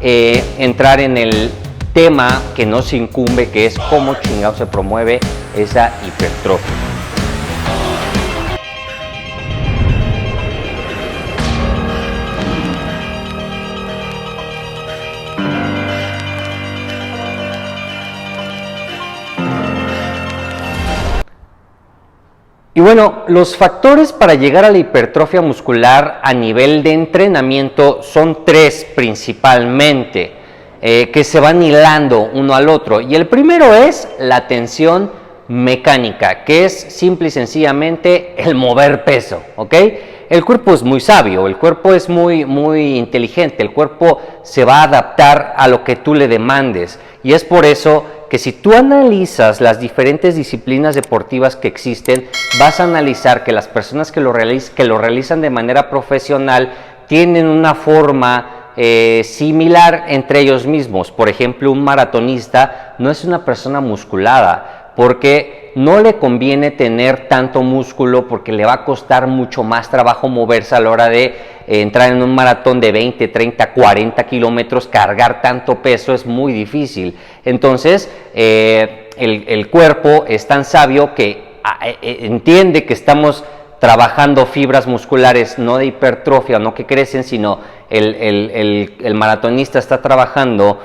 entrar en el tema que nos incumbe, que es cómo chingado se promueve esa hipertrofia. Y bueno, los factores para llegar a la hipertrofia muscular a nivel de entrenamiento son tres principalmente, que se van hilando uno al otro. Y el primero es la tensión mecánica, que es simple y sencillamente el mover peso, ¿ok? El cuerpo es muy sabio, el cuerpo es muy inteligente, el cuerpo se va a adaptar a lo que tú le demandes. Y es por eso que si tú analizas las diferentes disciplinas deportivas que existen, vas a analizar que las personas que lo realizan de manera profesional tienen una forma similar entre ellos mismos. Por ejemplo, un maratonista no es una persona musculada, porque no le conviene tener tanto músculo, porque le va a costar mucho más trabajo moverse a la hora de entrar en un maratón de 20, 30, 40 kilómetros. Cargar tanto peso es muy difícil. Entonces, el cuerpo es tan sabio que entiende que estamos trabajando fibras musculares, no de hipertrofia, no que crecen, sino el maratonista está trabajando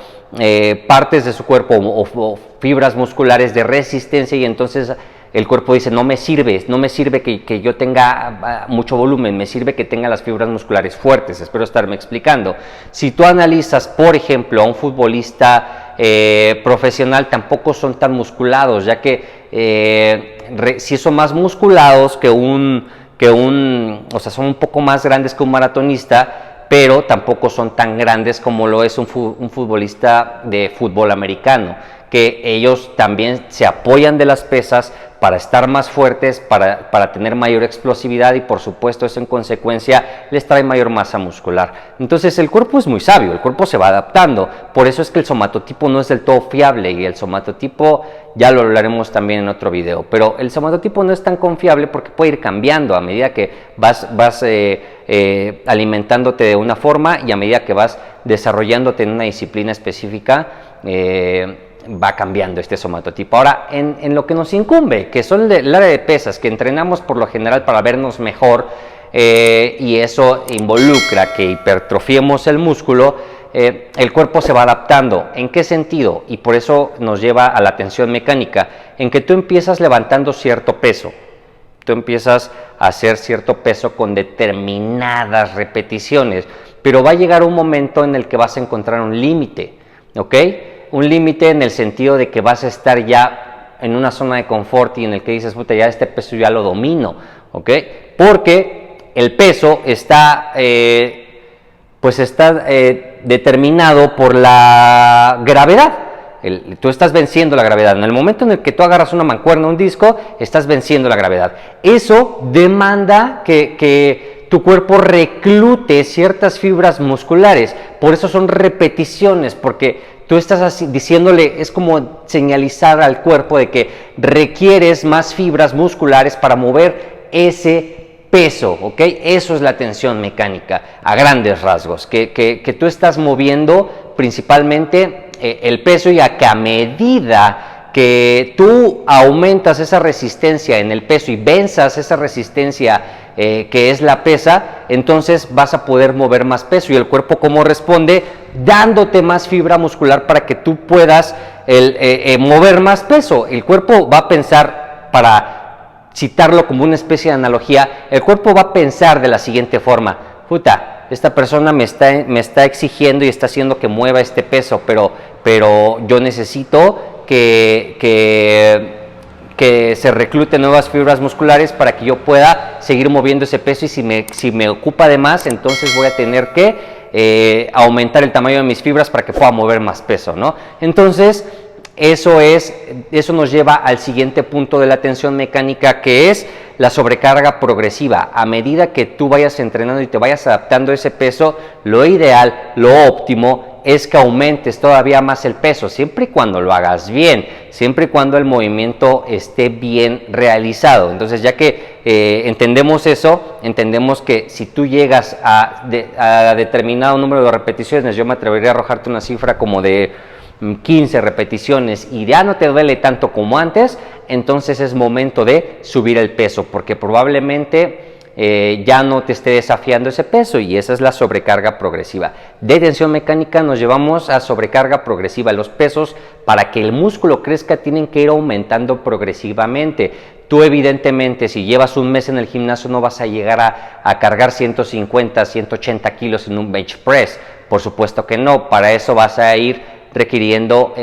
partes de su cuerpo o fibras musculares de resistencia, y entonces el cuerpo dice: no me sirve que yo tenga mucho volumen, me sirve que tenga las fibras musculares fuertes. Espero estarme explicando. Si tú analizas, por ejemplo, a un futbolista profesional, tampoco son tan musculados, ya que sí son más musculados o sea, son un poco más grandes que un maratonista, pero tampoco son tan grandes como lo es un futbolista de fútbol americano, que ellos también se apoyan de las pesas para estar más fuertes, para tener mayor explosividad, y por supuesto eso en consecuencia les trae mayor masa muscular. Entonces el cuerpo es muy sabio, el cuerpo se va adaptando. Por eso es que el somatotipo no es del todo fiable, y el somatotipo ya lo hablaremos también en otro video, pero el somatotipo no es tan confiable porque puede ir cambiando a medida que vas alimentándote de una forma, y a medida que vas desarrollándote en una disciplina específica, va cambiando este somatotipo. Ahora, en lo que nos incumbe, que son el área de pesas, que entrenamos por lo general para vernos mejor, y eso involucra que hipertrofiemos el músculo, el cuerpo se va adaptando. ¿En qué sentido? Y por eso nos lleva a la tensión mecánica, en que tú empiezas levantando cierto peso, tú empiezas a hacer cierto peso con determinadas repeticiones, pero va a llegar un momento en el que vas a encontrar un límite, ¿ok? Un límite en el sentido de que vas a estar ya en una zona de confort y en el que dices: puta, ya este peso ya lo domino, ¿ok? Porque el peso está, determinado por la gravedad. Tú estás venciendo la gravedad. En el momento en el que tú agarras una mancuerna, un disco, estás venciendo la gravedad. Eso demanda que tu cuerpo reclute ciertas fibras musculares. Por eso son repeticiones, porque tú estás diciéndole, es como señalizar al cuerpo de que requieres más fibras musculares para mover ese peso, ¿ok? Eso es la tensión mecánica, a grandes rasgos, que tú estás moviendo principalmente el peso, y a que a medida que tú aumentas esa resistencia en el peso y venzas esa resistencia que es la pesa, entonces vas a poder mover más peso. Y el cuerpo, ¿cómo responde? Dándote más fibra muscular para que tú puedas mover más peso. El cuerpo va a pensar, para citarlo como una especie de analogía, el cuerpo va a pensar de la siguiente forma: puta, esta persona me está exigiendo y está haciendo que mueva este peso, pero yo necesito que se recluten nuevas fibras musculares para que yo pueda seguir moviendo ese peso, y si me ocupa de más, entonces voy a tener que aumentar el tamaño de mis fibras para que pueda mover más peso, ¿no? Entonces eso nos lleva al siguiente punto de la tensión mecánica, que es la sobrecarga progresiva. A medida que tú vayas entrenando y te vayas adaptando a ese peso, lo ideal, lo óptimo es que aumentes todavía más el peso, siempre y cuando lo hagas bien, siempre y cuando el movimiento esté bien realizado. Entonces, ya que entendemos eso, entendemos que si tú llegas a determinado número de repeticiones, yo me atrevería a arrojarte una cifra como de 15 repeticiones y ya no te duele tanto como antes, entonces es momento de subir el peso, porque probablemente ya no te esté desafiando ese peso, y esa es la sobrecarga progresiva. De tensión mecánica nos llevamos a sobrecarga progresiva. Los pesos, para que el músculo crezca, tienen que ir aumentando progresivamente. Tú evidentemente, si llevas un mes en el gimnasio, no vas a llegar a cargar 150, 180 kilos en un bench press, por supuesto que no. Para eso vas a ir requiriendo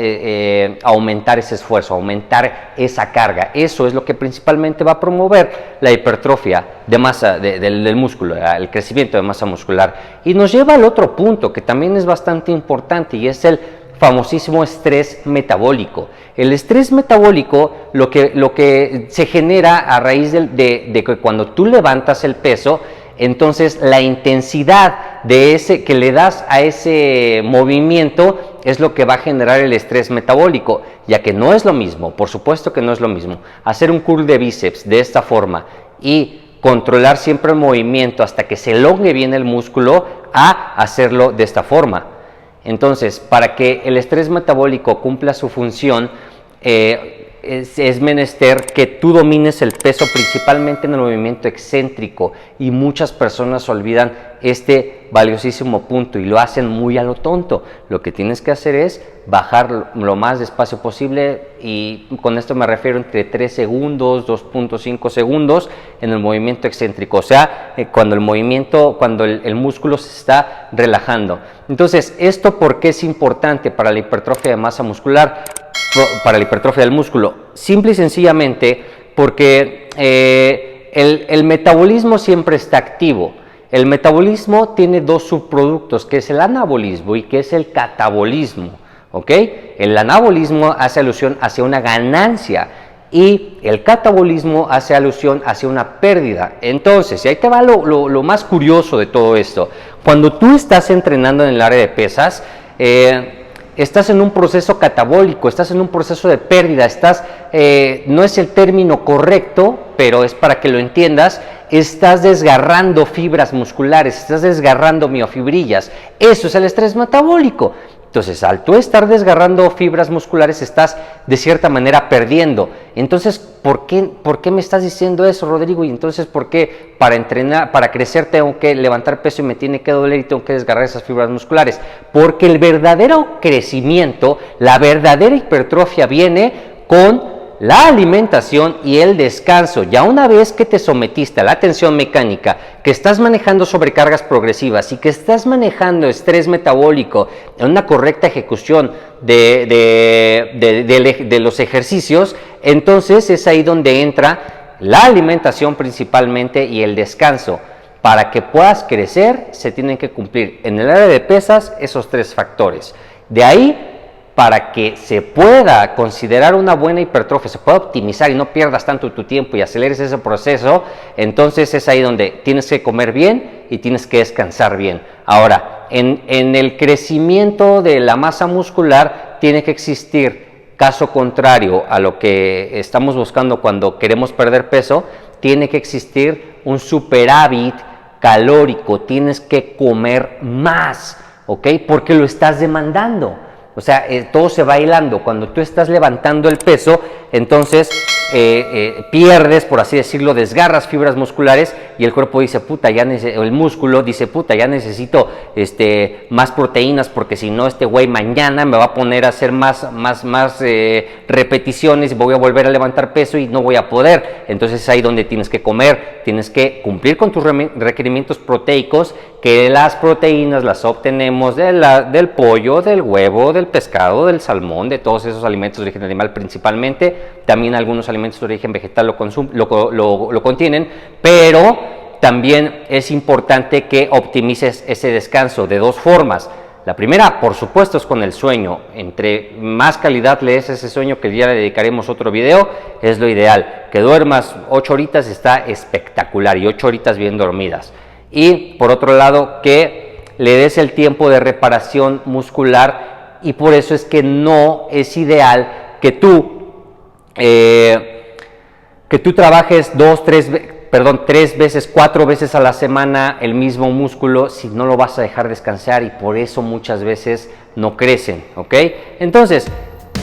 aumentar ese esfuerzo, aumentar esa carga. Eso es lo que principalmente va a promover la hipertrofia de masa del músculo, el crecimiento de masa muscular. Y nos lleva al otro punto que también es bastante importante, y es el famosísimo estrés metabólico. El estrés metabólico, lo que se genera a raíz de que cuando tú levantas el peso, entonces la intensidad que le das a ese movimiento es lo que va a generar el estrés metabólico, ya que no es lo mismo, por supuesto que no es lo mismo, hacer un curl de bíceps de esta forma y controlar siempre el movimiento hasta que se elongue bien el músculo, a hacerlo de esta forma. Entonces, para que el estrés metabólico cumpla su función, es menester que tú domines el peso principalmente en el movimiento excéntrico, y muchas personas olvidan este valiosísimo punto y lo hacen muy a lo tonto. Lo que tienes que hacer es bajar lo más despacio posible, y con esto me refiero entre 3 segundos, 2.5 segundos en el movimiento excéntrico, o sea, cuando el músculo se está relajando. Entonces, ¿esto por qué es importante para la hipertrofia de masa muscular? Para la hipertrofia del músculo, simple y sencillamente porque el metabolismo siempre está activo. El metabolismo tiene dos subproductos, que es el anabolismo y que es el catabolismo, ¿ok? El anabolismo hace alusión hacia una ganancia y el catabolismo hace alusión hacia una pérdida. Entonces, y ahí te va lo más curioso de todo esto. Cuando tú estás entrenando en el área de pesas, estás en un proceso catabólico, estás en un proceso de pérdida, no es el término correcto, pero es para que lo entiendas, estás desgarrando fibras musculares, estás desgarrando miofibrillas. Eso es el estrés metabólico. Entonces, al tú estar desgarrando fibras musculares, estás de cierta manera perdiendo. Entonces, ¿por qué me estás diciendo eso, Rodrigo? Y entonces, ¿por qué para entrenar, para crecer, tengo que levantar peso y me tiene que doler y tengo que desgarrar esas fibras musculares? Porque el verdadero crecimiento, la verdadera hipertrofia viene con la alimentación y el descanso. Ya una vez que te sometiste a la tensión mecánica, que estás manejando sobrecargas progresivas y que estás manejando estrés metabólico en una correcta ejecución de los ejercicios, entonces es ahí donde entra la alimentación principalmente y el descanso. Para que puedas crecer, se tienen que cumplir en el área de pesas esos tres factores. De ahí, para que se pueda considerar una buena hipertrofia, se pueda optimizar y no pierdas tanto tu tiempo y aceleres ese proceso, entonces es ahí donde tienes que comer bien y tienes que descansar bien. Ahora, en el crecimiento de la masa muscular tiene que existir, caso contrario a lo que estamos buscando cuando queremos perder peso, tiene que existir un superávit calórico, tienes que comer más, ¿ok? Porque lo estás demandando. O sea, todo se va hilando. Cuando tú estás levantando el peso, entonces pierdes, por así decirlo, desgarras fibras musculares y el cuerpo dice, puta, el músculo dice, puta, ya necesito más proteínas, porque si no, este güey mañana me va a poner a hacer más repeticiones y voy a volver a levantar peso y no voy a poder. Entonces es ahí donde tienes que comer, tienes que cumplir con tus requerimientos proteicos, que las proteínas las obtenemos del pollo, del huevo, del pescado, del salmón, de todos esos alimentos de origen animal principalmente. También algunos alimentos de origen vegetal lo contienen, pero también es importante que optimices ese descanso de dos formas. La primera, por supuesto, es con el sueño. Entre más calidad le des a ese sueño, que ya le dedicaremos otro video, es lo ideal. Que duermas 8 horitas está espectacular, y 8 horitas bien dormidas. Y por otro lado, que le des el tiempo de reparación muscular, y por eso es que no es ideal que tú trabajes 3 veces, 4 veces a la semana el mismo músculo, si no lo vas a dejar descansar, y por eso muchas veces no crecen, ¿ok? Entonces,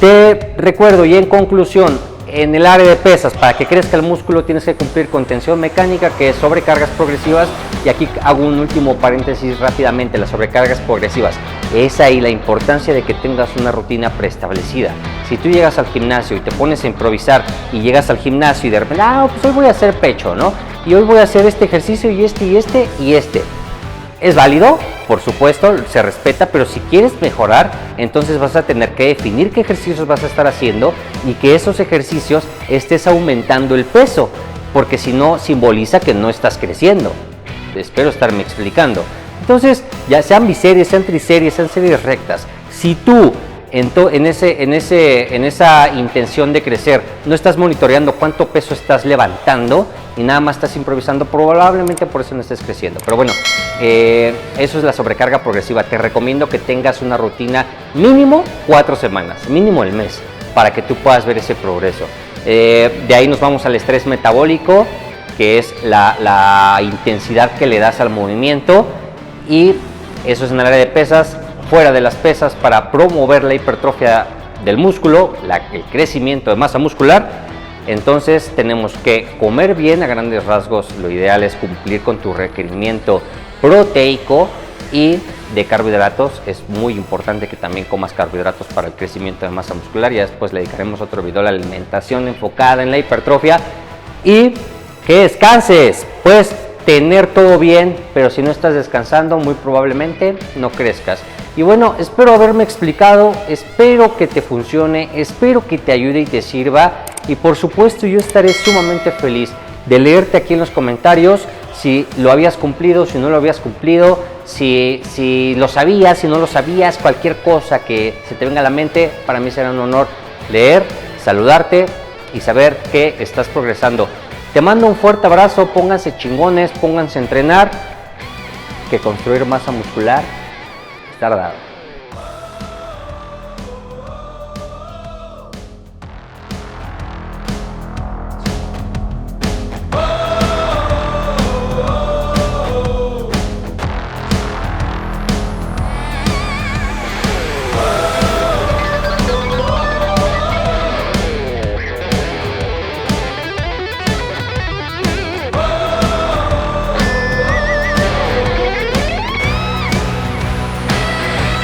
te recuerdo, y en conclusión, en el área de pesas, para que crezca el músculo tienes que cumplir con tensión mecánica, que es sobrecargas progresivas, y aquí hago un último paréntesis rápidamente, las sobrecargas progresivas. Es ahí la importancia de que tengas una rutina preestablecida. Si tú llegas al gimnasio y te pones a improvisar, y llegas al gimnasio y de repente, pues hoy voy a hacer pecho, ¿no? Y hoy voy a hacer este ejercicio y este y este y este. ¿Es válido? Por supuesto, se respeta, pero si quieres mejorar, entonces vas a tener que definir qué ejercicios vas a estar haciendo, y que esos ejercicios estés aumentando el peso, porque si no, simboliza que no estás creciendo. Espero estarme explicando. Entonces, ya sean biseries, sean triseries, sean series rectas, si tú en esa intención de crecer no estás monitoreando cuánto peso estás levantando y nada más estás improvisando, probablemente por eso no estés creciendo. Pero bueno, eso es la sobrecarga progresiva. Te recomiendo que tengas una rutina mínimo 4 semanas, mínimo el mes, para que tú puedas ver ese progreso. De ahí nos vamos al estrés metabólico, que es la intensidad que le das al movimiento, y eso es en el área de pesas. Fuera de las pesas, para promover la hipertrofia del músculo, el crecimiento de masa muscular, entonces tenemos que comer bien. A grandes rasgos, lo ideal es cumplir con tu requerimiento proteico, y de carbohidratos es muy importante que también comas carbohidratos para el crecimiento de masa muscular. Ya después le dedicaremos otro video a la alimentación enfocada en la hipertrofia. Y que descanses. Puedes tener todo bien, pero si no estás descansando, muy probablemente no crezcas. Y bueno, espero haberme explicado, espero que te funcione, espero que te ayude y te sirva, y por supuesto yo estaré sumamente feliz de leerte aquí en los comentarios si lo habías cumplido, si no lo habías cumplido, si lo sabías, si no lo sabías, cualquier cosa que se te venga a la mente. Para mí será un honor leer, saludarte y saber que estás progresando. Te mando un fuerte abrazo, pónganse chingones, pónganse a entrenar, que construir masa muscular está dado.